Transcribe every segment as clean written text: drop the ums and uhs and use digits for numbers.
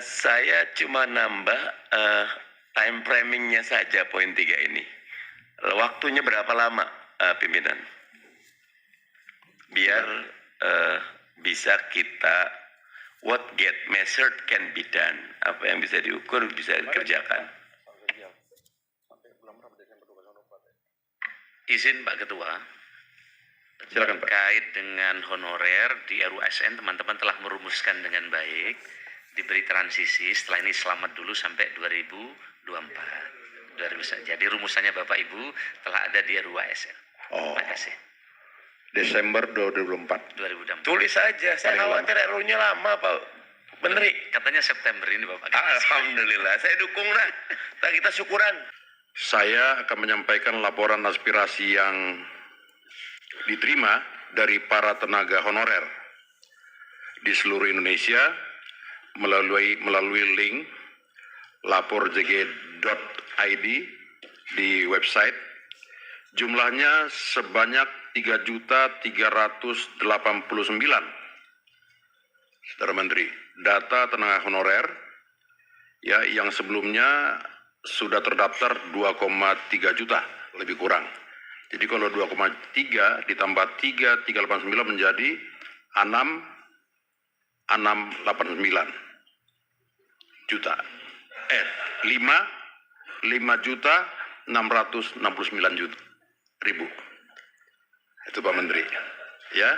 Saya cuma nambah time framing-nya saja poin 3 ini. Waktunya berapa lama, pimpinan? Biar bisa kita what get measured can be done. Apa yang bisa diukur bisa dikerjakan. Izin Pak Ketua. Silakan Pak. Terkait dengan honorer di RUASN, teman-teman telah merumuskan dengan baik, diberi transisi, setelah ini selamat dulu sampai 2024. Jadi rumusannya Bapak Ibu telah ada di RUASN. Terima kasih. Desember 2024. 2024. Tulis saja, saya khawatir RU-nya lama Pak Menteri. Katanya September ini Bapak. Alhamdulillah, saya dukung lah. Kita syukuran. Saya akan menyampaikan laporan aspirasi yang diterima dari para tenaga honorer di seluruh Indonesia melalui link laporjg.id di website. Jumlahnya sebanyak 3.389. Saudara Menteri, data tenaga honorer ya yang sebelumnya sudah terdaftar 2,3 juta lebih kurang. Jadi kalau 2,3 ditambah 3.389 menjadi 689 juta. 5.669 juta ribu. Itu Pak Menteri. Ya.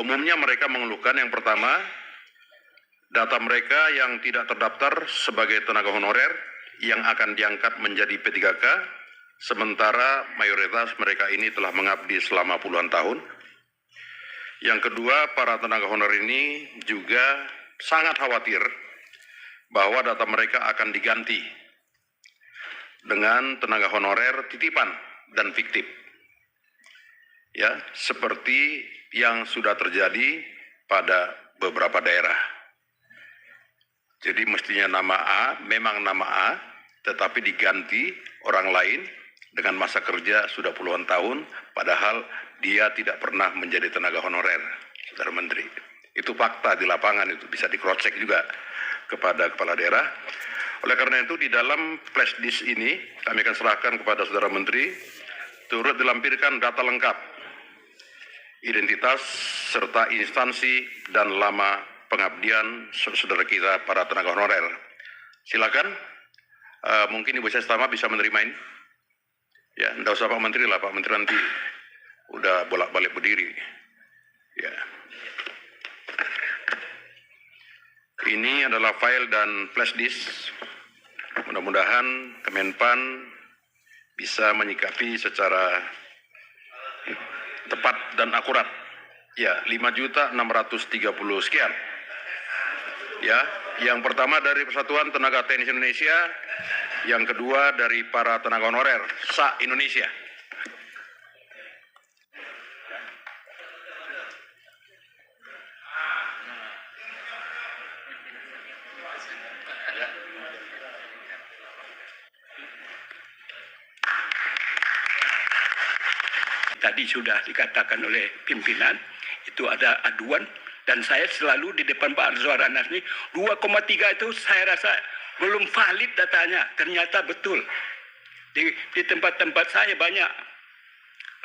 Umumnya mereka mengeluhkan yang pertama, data mereka yang tidak terdaftar sebagai tenaga honorer yang akan diangkat menjadi P3K, sementara mayoritas mereka ini telah mengabdi selama puluhan tahun. Yang kedua, para tenaga honorer ini juga sangat khawatir bahwa data mereka akan diganti dengan tenaga honorer titipan dan fiktif. Ya, seperti yang sudah terjadi pada beberapa daerah. Jadi mestinya nama A, memang nama A, tetapi diganti orang lain dengan masa kerja sudah puluhan tahun, padahal dia tidak pernah menjadi tenaga honorer, Saudara Menteri. Itu fakta di lapangan, itu bisa di-cross-check juga kepada kepala daerah. Oleh karena itu, di dalam flash disk ini, kami akan serahkan kepada Saudara Menteri, turut dilampirkan data lengkap, identitas, serta instansi dan lama pengabdian saudara kita para tenaga honorer. Silakan, mungkin Ibu Sestama bisa menerima ini. Ya, enggak usah Pak Menteri lah, Pak Menteri nanti udah bolak-balik berdiri. Ya. Ini adalah file dan flash disk. Mudah-mudahan Kemenpan bisa menyikapi secara tepat dan akurat. Ya, 5.630 sekian. Ya, yang pertama dari Persatuan Tenaga Teknis Indonesia, yang kedua dari para tenaga honorer se-Indonesia. Tadi sudah dikatakan oleh pimpinan, itu ada aduan, dan saya selalu di depan Pak Azwar Anas ini, 2,3 itu saya rasa belum valid datanya, ternyata betul. Di tempat-tempat saya banyak,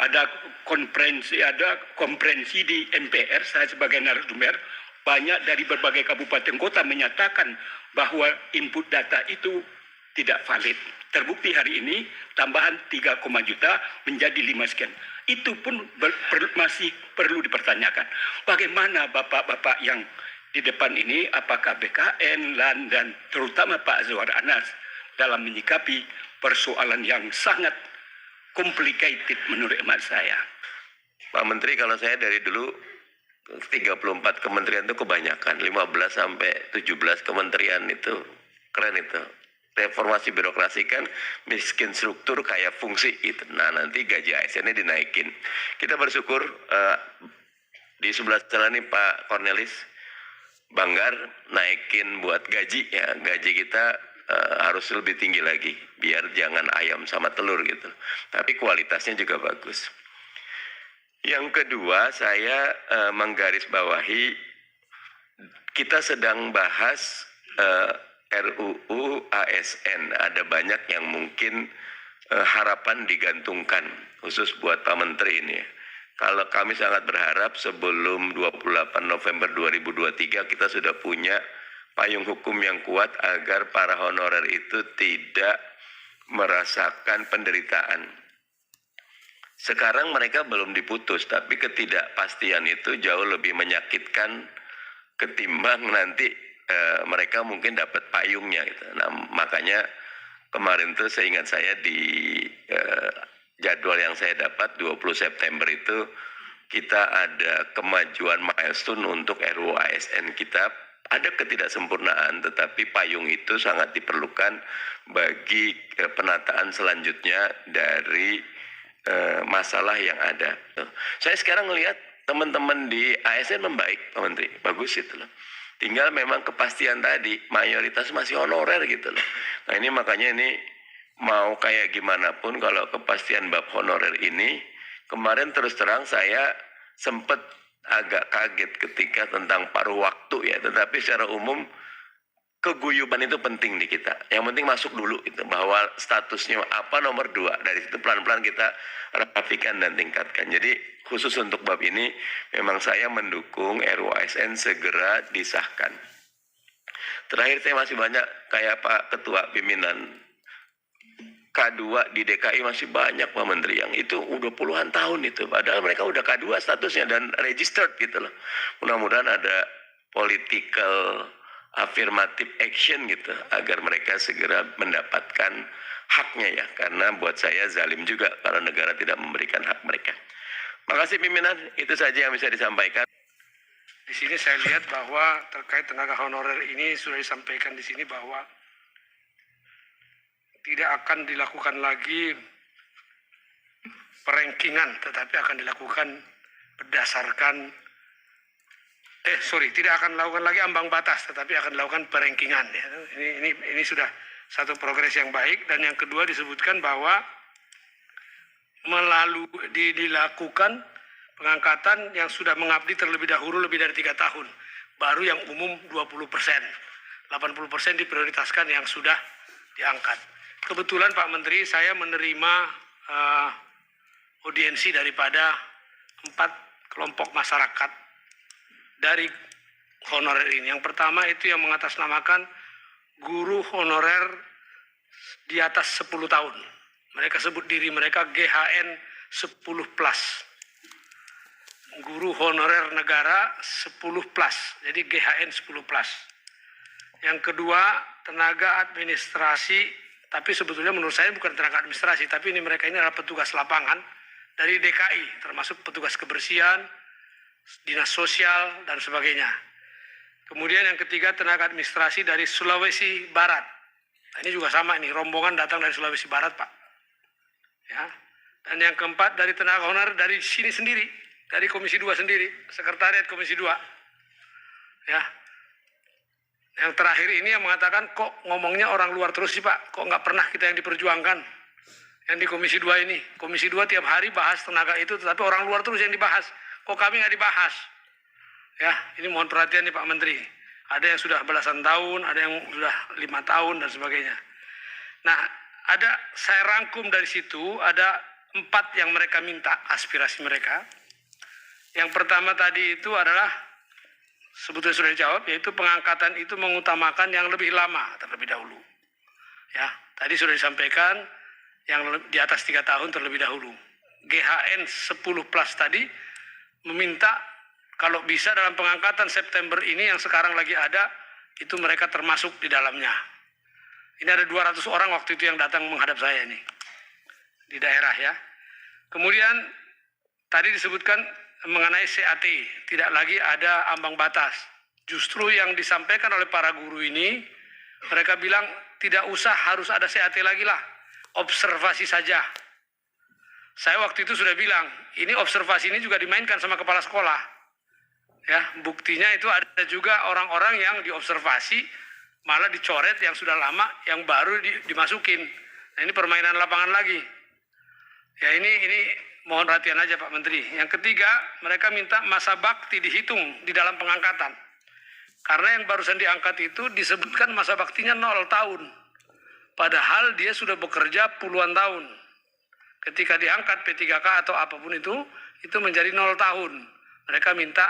ada konferensi di MPR, saya sebagai narasumber, banyak dari berbagai kabupaten kota menyatakan bahwa input data itu tidak valid. Terbukti hari ini tambahan 3, juta menjadi 5 sekian. Itu pun masih perlu dipertanyakan. Bagaimana bapak-bapak yang di depan ini, apakah BKN, LAN, dan terutama Pak Azwar Anas dalam menyikapi persoalan yang sangat complicated menurut emak saya. Pak Menteri, kalau saya dari dulu 34 kementerian itu kebanyakan, 15 sampai 17 kementerian itu keren itu. Reformasi birokrasi kan miskin struktur kayak fungsi itu. Nah, nanti gaji ASN-nya dinaikin. Kita bersyukur di sebelah sana nih Pak Cornelis Banggar naikin buat gaji ya. Gaji kita harus lebih tinggi lagi biar jangan ayam sama telur gitu. Tapi kualitasnya juga bagus. Yang kedua, saya menggarisbawahi kita sedang bahas RUU ASN. Ada banyak yang mungkin harapan digantungkan, khusus buat Pak Menteri ini. Kalau kami sangat berharap sebelum 28 November 2023 kita sudah punya payung hukum yang kuat agar para honorer itu tidak merasakan penderitaan. Sekarang mereka belum diputus, tapi ketidakpastian itu jauh lebih menyakitkan ketimbang nanti mereka mungkin dapat payungnya gitu. Nah, makanya kemarin tuh seingat saya di jadwal yang saya dapat 20 September itu kita ada kemajuan milestone untuk RUU ASN kita. Ada ketidaksempurnaan, tetapi payung itu sangat diperlukan bagi penataan selanjutnya dari masalah yang ada. Saya sekarang melihat teman-teman di ASN membaik, Pak Menteri, bagus itu loh. Tinggal memang kepastian tadi, mayoritas masih honorer gitu loh. Nah ini makanya ini mau kayak gimana pun kalau kepastian bab honorer ini, kemarin terus terang saya sempat agak kaget ketika tentang paruh waktu ya, tetapi secara umum keguyuban itu penting di kita. Yang penting masuk dulu itu bahwa statusnya apa nomor 2, dari situ pelan-pelan kita rapikan dan tingkatkan. Jadi khusus untuk bab ini memang saya mendukung RUU ASN segera disahkan. Terakhir saya masih banyak kayak Pak Ketua Pimpinan K2 di DKI masih banyak Pak Menteri yang itu udah puluhan tahun itu, padahal mereka udah K2 statusnya dan registered gitu loh. Mudah-mudahan ada political affirmative action gitu agar mereka segera mendapatkan haknya ya, karena buat saya zalim juga kalau negara tidak memberikan hak mereka. Makasih pimpinan, itu saja yang bisa disampaikan. Di sini saya lihat bahwa terkait tenaga honorer ini sudah disampaikan di sini bahwa tidak akan dilakukan lagi perankingan, tetapi akan dilakukan berdasarkan tidak akan dilakukan lagi ambang batas, tetapi akan dilakukan perankingan. Ya. Ini sudah satu progres yang baik. Dan yang kedua disebutkan bahwa dilakukan pengangkatan yang sudah mengabdi terlebih dahulu lebih dari 3 tahun, baru yang umum 20%, 80% diprioritaskan yang sudah diangkat. Kebetulan Pak Menteri, saya menerima audiensi daripada 4 kelompok masyarakat dari honorer ini. Yang pertama itu yang mengatasnamakan guru honorer di atas 10 tahun. Mereka sebut diri mereka GHN 10+. Guru honorer negara 10+, jadi GHN 10+. Yang kedua, tenaga administrasi, tapi sebetulnya menurut saya bukan tenaga administrasi, tapi mereka ini adalah petugas lapangan dari DKI, termasuk petugas kebersihan, dinas sosial, dan sebagainya. Kemudian yang ketiga, tenaga administrasi dari Sulawesi Barat. Nah, ini juga sama, ini rombongan datang dari Sulawesi Barat, Pak. Ya. Dan yang keempat, dari tenaga honorer dari sini sendiri, dari Komisi 2 sendiri, Sekretariat Komisi 2. Ya. Yang terakhir ini yang mengatakan, kok ngomongnya orang luar terus sih Pak, kok nggak pernah kita yang diperjuangkan. Yang di Komisi 2 ini, Komisi 2 tiap hari bahas tenaga itu, tetapi orang luar terus yang dibahas. Kok kami nggak dibahas? Ya, ini mohon perhatian nih Pak Menteri. Ada yang sudah belasan tahun, ada yang sudah 5 tahun dan sebagainya. Nah, saya rangkum dari situ, ada 4 yang mereka minta, aspirasi mereka. Yang pertama tadi itu adalah, sebetulnya sudah dijawab, yaitu pengangkatan itu mengutamakan yang lebih lama terlebih dahulu. Ya, tadi sudah disampaikan yang di atas 3 tahun terlebih dahulu. GHN 10+ tadi meminta kalau bisa dalam pengangkatan September ini yang sekarang lagi ada, itu mereka termasuk di dalamnya. Ini ada 200 orang waktu itu yang datang menghadap saya ini di daerah ya. Kemudian tadi disebutkan mengenai CAT, tidak lagi ada ambang batas. Justru yang disampaikan oleh para guru ini, mereka bilang tidak usah harus ada CAT lagi lah, observasi saja. Saya waktu itu sudah bilang, ini observasi ini juga dimainkan sama kepala sekolah. Ya, buktinya itu ada juga orang-orang yang diobservasi, malah dicoret yang sudah lama, yang baru dimasukin. Nah, ini permainan lapangan lagi. Ya, ini mohon perhatian aja Pak Menteri. Yang ketiga, mereka minta masa bakti dihitung di dalam pengangkatan. Karena yang barusan diangkat itu disebutkan masa baktinya 0 tahun. Padahal dia sudah bekerja puluhan tahun. Ketika diangkat P3K atau apapun itu menjadi 0 tahun. Mereka minta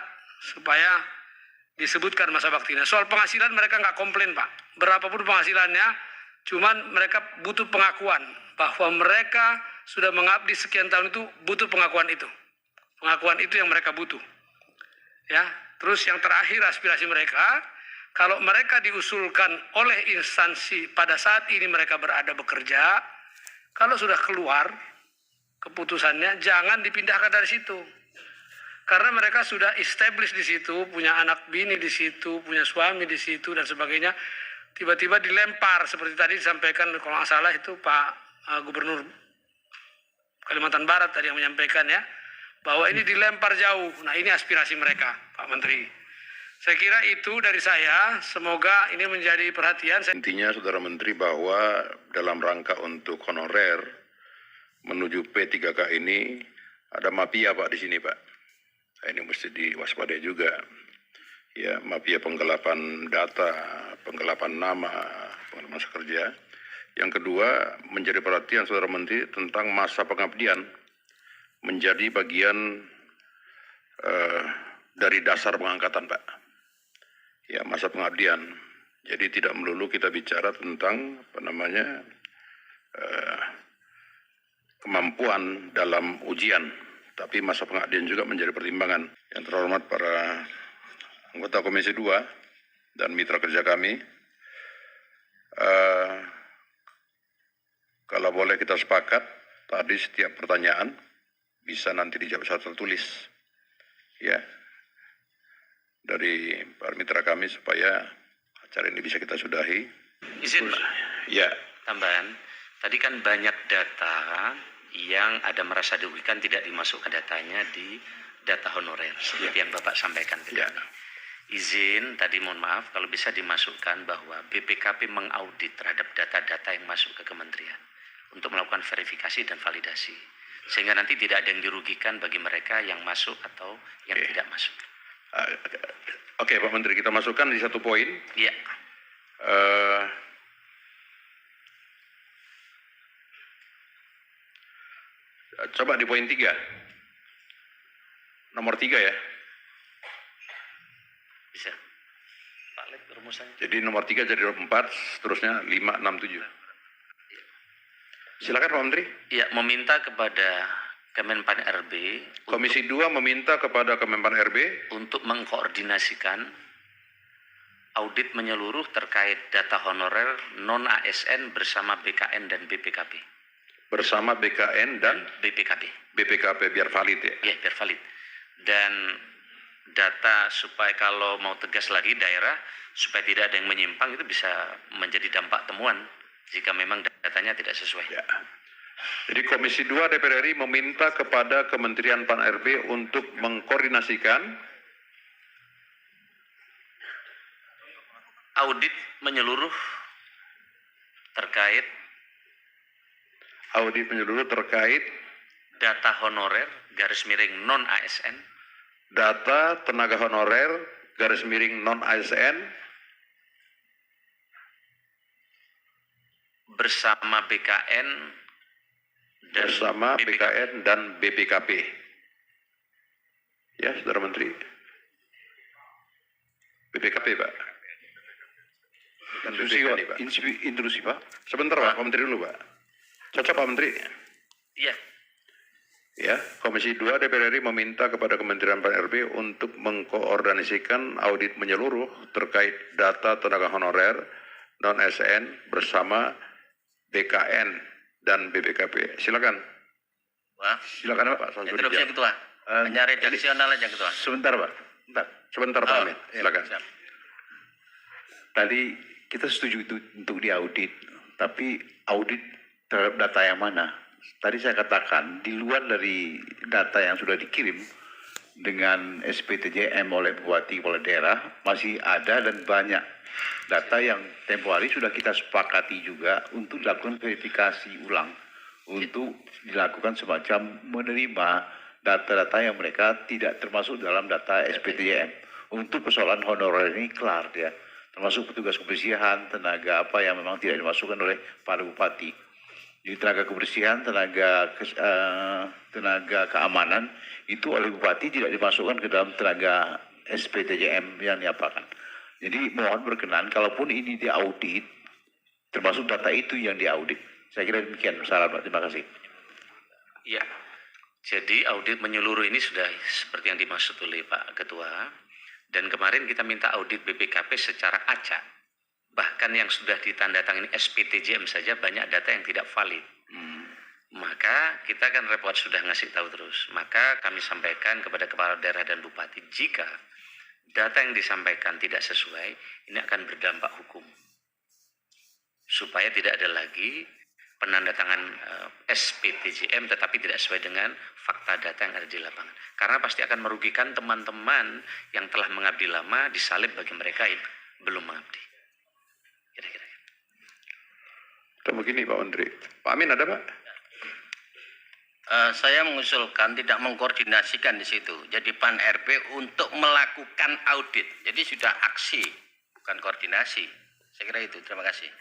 supaya disebutkan masa baktinya. Soal penghasilan mereka nggak komplain, Pak. Berapapun penghasilannya, cuman mereka butuh pengakuan bahwa mereka sudah mengabdi sekian tahun itu, butuh pengakuan itu. Pengakuan itu yang mereka butuh. Ya, terus yang terakhir aspirasi mereka, kalau mereka diusulkan oleh instansi pada saat ini mereka berada bekerja, kalau sudah keluar keputusannya jangan dipindahkan dari situ. Karena mereka sudah establish di situ, punya anak bini di situ, punya suami di situ dan sebagainya. Tiba-tiba dilempar seperti tadi disampaikan kalau nggak salah itu Pak Gubernur Kalimantan Barat tadi yang menyampaikan ya, bahwa ini dilempar jauh. Nah, ini aspirasi mereka, Pak Menteri. Saya kira itu dari saya, semoga ini menjadi perhatian. Intinya Saudara Menteri bahwa dalam rangka untuk honorer menuju P3K ini ada mafia Pak di sini Pak. Ini mesti diwaspadai juga. Ya, mafia penggelapan data, penggelapan nama, penggelapan masa kerja. Yang kedua, menjadi perhatian Saudara Menteri tentang masa pengabdian menjadi bagian dari dasar pengangkatan Pak. Ya, masa pengabdian. Jadi tidak melulu kita bicara tentang kemampuan dalam ujian, tapi masa pengabdian juga menjadi pertimbangan. Yang terhormat para anggota Komisi 2 dan mitra kerja kami, kalau boleh kita sepakat, tadi setiap pertanyaan bisa nanti dijawab secara tertulis, ya, dari para mitra kami supaya acara ini bisa kita sudahi. Izin Pak, Ya, tambahan. Tadi kan banyak data yang ada merasa dirugikan tidak dimasukkan datanya di data honorer, seperti yang Bapak sampaikan ke ya. kami. Izin, tadi mohon maaf, kalau bisa dimasukkan bahwa BPKP mengaudit terhadap data-data yang masuk ke kementerian untuk melakukan verifikasi dan validasi. Sehingga nanti tidak ada yang dirugikan bagi mereka yang masuk atau yang tidak masuk. Oke, Pak Menteri, kita masukkan di satu poin. Iya. Coba di poin 3. Nomor 3 ya. Bisa. Pak Lek, rumusannya. Jadi nomor 3 jadi 4, seterusnya 5, 6, 7. Silakan Pak Menteri. Ya, meminta kepada Kemenpan RB Komisi 2 meminta kepada Kemenpan RB untuk mengkoordinasikan audit menyeluruh terkait data honorer non-ASN bersama BKN dan BPKP. bersama BKN dan BPKP. BPKP biar valid ya. Ya, biar valid. Dan data supaya kalau mau tegas lagi daerah, supaya tidak ada yang menyimpang, itu bisa menjadi dampak temuan jika memang datanya tidak sesuai. Ya. Jadi Komisi 2 DPR RI meminta kepada Kementerian Pan RB untuk mengkoordinasikan audit menyeluruh terkait data honorer _ non-ASN data tenaga honorer _ non-ASN bersama BKN dan BPKP. Ya, Saudara Menteri. BPKP, Pak. Dan BPKP, Pak. Intrusi, Pak. Sebentar, Pak. Pak Menteri dulu, Pak. Cocok, Pak Menteri. Iya. Ya, Komisi 2 DPR RI meminta kepada Kementerian Pan RB untuk mengkoordinasikan audit menyeluruh terkait data tenaga honorer non-ASN bersama BKN dan BPKP. Silakan. Wah, Silakan Pak. interupsi Ketua. Hanya redaksional aja Ketua. Sebentar Pak. Sebentar Pak Amin. Silakan. Siap. Tadi kita setuju itu untuk diaudit, tapi audit terhadap data yang mana? Tadi saya katakan di luar dari data yang sudah dikirim dengan SPTJM oleh Bupati Kepala Daerah masih ada dan banyak data yang tempo hari sudah kita sepakati juga untuk dilakukan verifikasi ulang untuk dilakukan semacam menerima data-data yang mereka tidak termasuk dalam data SPTJM untuk persoalan honorer ini kelar dia, termasuk petugas kebersihan, tenaga apa yang memang tidak dimasukkan oleh para bupati. Jadi tenaga kebersihan, tenaga keamanan itu oleh bupati tidak dimasukkan ke dalam tenaga SPTJM yang diapakan. Jadi mohon berkenan, kalaupun ini diaudit, termasuk data itu yang diaudit. Saya kira demikian, saran Pak. Terima kasih. Ya, jadi audit menyeluruh ini sudah seperti yang dimaksud oleh Pak Ketua. Dan kemarin kita minta audit BPKP secara acak. Bahkan yang sudah ditandatangani SPTJM saja banyak data yang tidak valid. Maka kita kan repot sudah ngasih tahu terus. Maka kami sampaikan kepada kepala daerah dan bupati, jika data yang disampaikan tidak sesuai, ini akan berdampak hukum. Supaya tidak ada lagi penandatangan SPTJM tetapi tidak sesuai dengan fakta data yang ada di lapangan. Karena pasti akan merugikan teman-teman yang telah mengabdi lama disalib bagi mereka yang belum mengabdi. Kira-kira. Atau begini Pak Menteri. Pak Amin ada Pak? Saya mengusulkan tidak mengkoordinasikan di situ. Jadi Pan RB untuk melakukan audit. Jadi sudah aksi, bukan koordinasi. Saya kira itu. Terima kasih.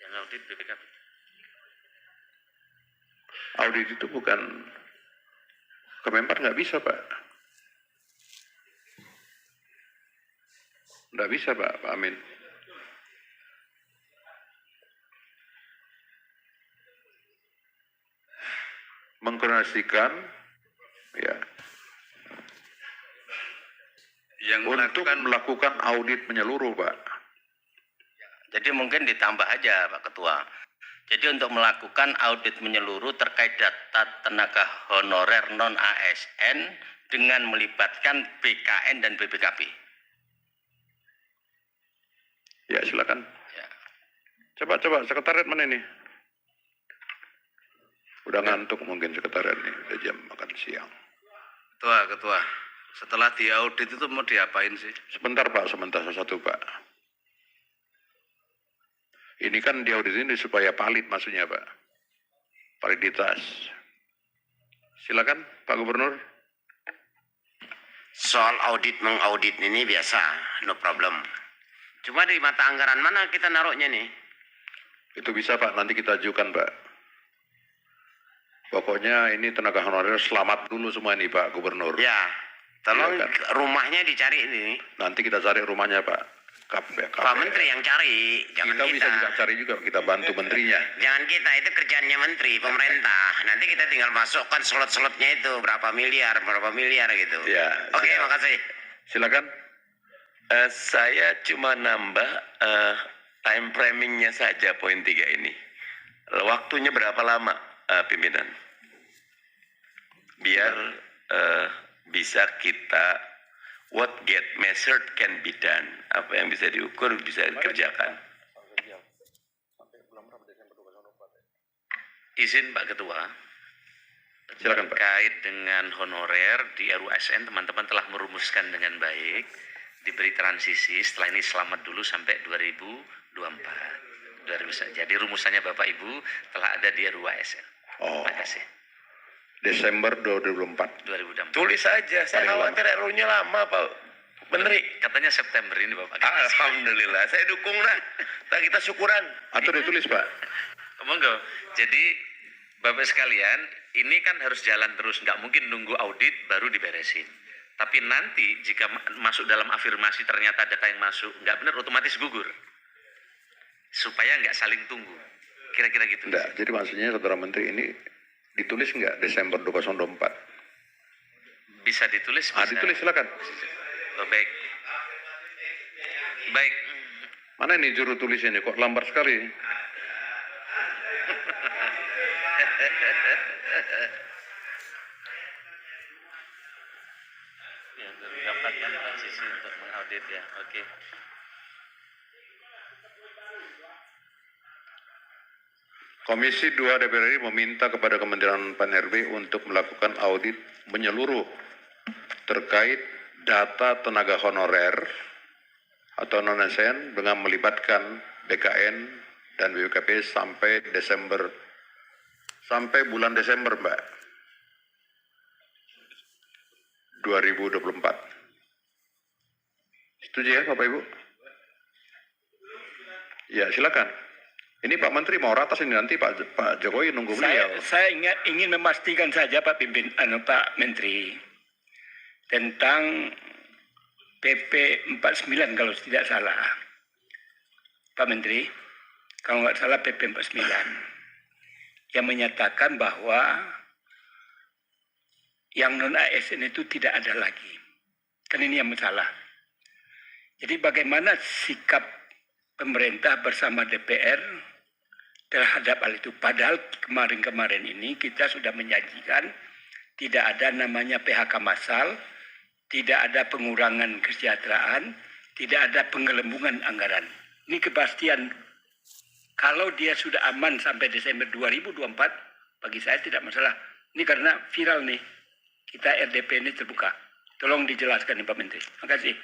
Yang audit BPKP. Audit itu bukan Kemenpar, nggak bisa Pak. Nggak bisa Pak Amin. Mengkoordinasikan ya Yang untuk melakukan audit menyeluruh Pak. Jadi mungkin ditambah aja Pak Ketua. Jadi untuk melakukan audit menyeluruh terkait data tenaga honorer non-ASN dengan melibatkan BKN dan BPKP. Ya silakan. Ya. Coba sekretariat mana ini? Udah ngantuk mungkin sekretariat ini, udah jam makan siang. Ketua, setelah diaudit itu mau diapain sih? Sebentar Pak, satu Pak. Ini kan diaudit ini supaya valid maksudnya Pak. Validitas. Silakan Pak Gubernur. Soal audit mengaudit ini biasa, no problem. Cuma di mata anggaran mana kita naruhnya nih? Itu bisa Pak, nanti kita ajukan Pak. Pokoknya ini tenaga honorer selamat dulu semua ini Pak Gubernur. Ya, tolong Silakan. rumahnya dicari ini. Nanti kita cari rumahnya Pak. Pak Menteri yang cari, jangan kita bisa juga cari juga, kita bantu menterinya. Jangan kita, itu kerjaannya menteri, pemerintah. Nanti kita tinggal masukkan slot-slotnya itu berapa miliar gitu. Ya. Oke, makasih. Silakan. Saya cuma nambah time framing-nya saja poin 3 ini. Waktunya berapa lama pimpinan? Biar bisa kita what get measured can be done. Apa yang bisa diukur bisa dikerjakan. Izin Pak Ketua. Silakan Pak. Terkait dengan honorer di RUASN, teman-teman telah merumuskan dengan baik, diberi transisi, setelah ini selamat dulu sampai 2024. Jadi rumusannya Bapak Ibu telah ada di RUASN. Oh. Terima kasih. Desember 2024. 2024. Tulis saja, saya khawatir RU-nya lama Pak Menteri. Katanya September ini Bapak. Alhamdulillah, saya dukung lah. Kita syukuran. Atau ditulis Pak. Monggo. Jadi Bapak sekalian, ini kan harus jalan terus, nggak mungkin nunggu audit baru diberesin. Tapi nanti jika masuk dalam afirmasi ternyata data yang masuk nggak benar, otomatis gugur. Supaya nggak saling tunggu. Kira-kira gitu. Enggak, jadi maksudnya Saudara Menteri ini ditulis enggak Desember 2024? Bisa ditulis? Bisa. Ditulis silakan. Oh, baik. Baik. Mana ini juru tulis ini kok lambat sekali? Ya, mendapatkan transisi untuk mengaudit ya. Oke. Komisi 2 DPR RI meminta kepada Kementerian Pan-RB untuk melakukan audit menyeluruh terkait data tenaga honorer atau non-ASN dengan melibatkan BKN dan BPKP sampai bulan Desember, Mbak. 2024. Setuju ya Bapak Ibu? Ya silakan. Ini Pak Menteri mau ratas ini nanti Pak Jokowi nunggu beliau. Saya ingin memastikan saja Pak Pak Menteri tentang PP 49 kalau tidak salah. Pak Menteri, kalau nggak salah PP 49 yang menyatakan bahwa yang non ASN itu tidak ada lagi. Kan ini yang masalah. Jadi bagaimana sikap pemerintah bersama DPR terhadap hal itu? Padahal kemarin-kemarin ini kita sudah menjanjikan tidak ada namanya PHK massal, tidak ada pengurangan kesejahteraan, tidak ada penggelembungan anggaran. Ini kepastian kalau dia sudah aman sampai Desember 2024, bagi saya tidak masalah. Ini karena viral nih, kita RDP ini terbuka. Tolong dijelaskan nih Pak Menteri. Terima kasih.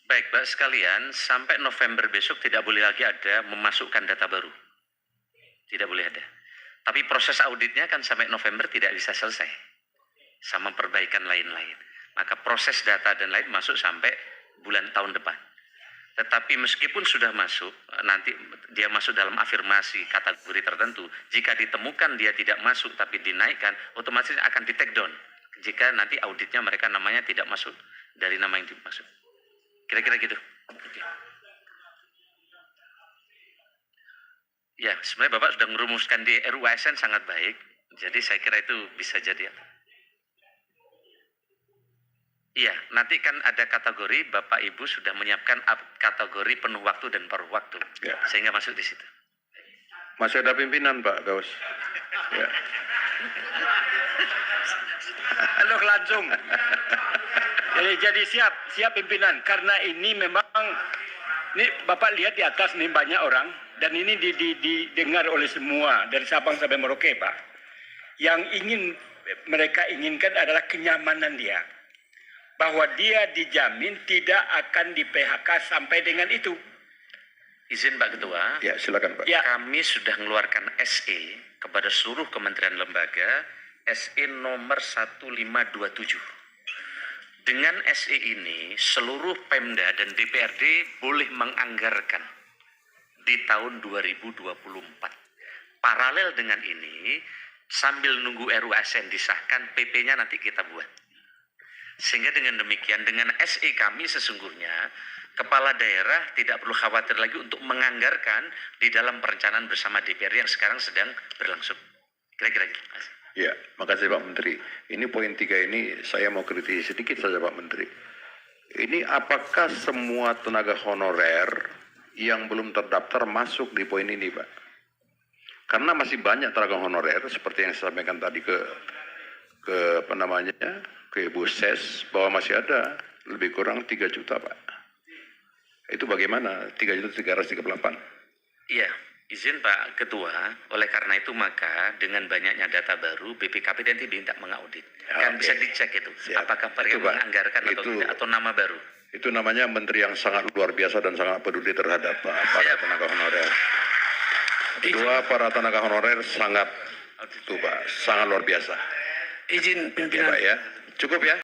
Baik, Pak sekalian, sampai November besok tidak boleh lagi ada memasukkan data baru. Tidak boleh ada. Tapi proses auditnya kan sampai November tidak bisa selesai. Sama perbaikan lain-lain. Maka proses data dan lain masuk sampai bulan tahun depan. Tetapi meskipun sudah masuk, nanti dia masuk dalam afirmasi kategori tertentu. Jika ditemukan dia tidak masuk tapi dinaikkan, otomatis akan di take down. Jika nanti auditnya mereka namanya tidak masuk dari nama yang dimaksud. Kira-kira gitu. Oke. Ya, sebenarnya Bapak sudah merumuskan di RUU ASN sangat baik. Jadi saya kira itu bisa jadi. Iya, nanti kan ada kategori, Bapak Ibu sudah menyiapkan kategori penuh waktu dan paruh waktu. Ya. Sehingga masuk di situ. Masih ada pimpinan Pak Gaus. Ya. Halo langsung. Jadi siap pimpinan. Karena ini memang, ini Bapak lihat di atas nih banyak orang. Dan ini didengar oleh semua, dari Sabang sampai Merauke Pak. Yang mereka inginkan adalah kenyamanan dia. Bahwa dia dijamin tidak akan di PHK sampai dengan itu. Izin Pak Ketua. Ya, silakan Pak. Ya. Kami sudah mengeluarkan SE kepada seluruh kementerian lembaga, SE nomor 1527. Dengan SE ini, seluruh Pemda dan DPRD boleh menganggarkan di tahun 2024. Paralel dengan ini, sambil nunggu RUU ASN disahkan, PP-nya nanti kita buat. Sehingga dengan demikian, dengan SE kami sesungguhnya, kepala daerah tidak perlu khawatir lagi untuk menganggarkan di dalam perencanaan bersama DPR yang sekarang sedang berlangsung. Kira-kira gitu. Ya, makasih Pak Menteri. Ini poin 3 ini saya mau kritisi sedikit saja Pak Menteri. Ini apakah semua tenaga honorer yang belum terdaftar masuk di poin ini Pak? Karena masih banyak tenaga honorer seperti yang saya sampaikan tadi ke Ibu Ses, bahwa masih ada lebih kurang 3 juta Pak. Itu bagaimana? 3.338. Iya, izin Pak Ketua. Oleh karena itu maka dengan banyaknya data baru, BPKP nanti diminta mengaudit. Kan bisa dicek itu. Siap. Apakah mereka menganggarkan atau tidak, atau nama baru. Itu namanya menteri yang sangat luar biasa dan sangat peduli terhadap para tenaga honorer. Kedua, para tenaga honorer sangat luar biasa. Izin Ya, pimpinan. Pak ya. Cukup ya.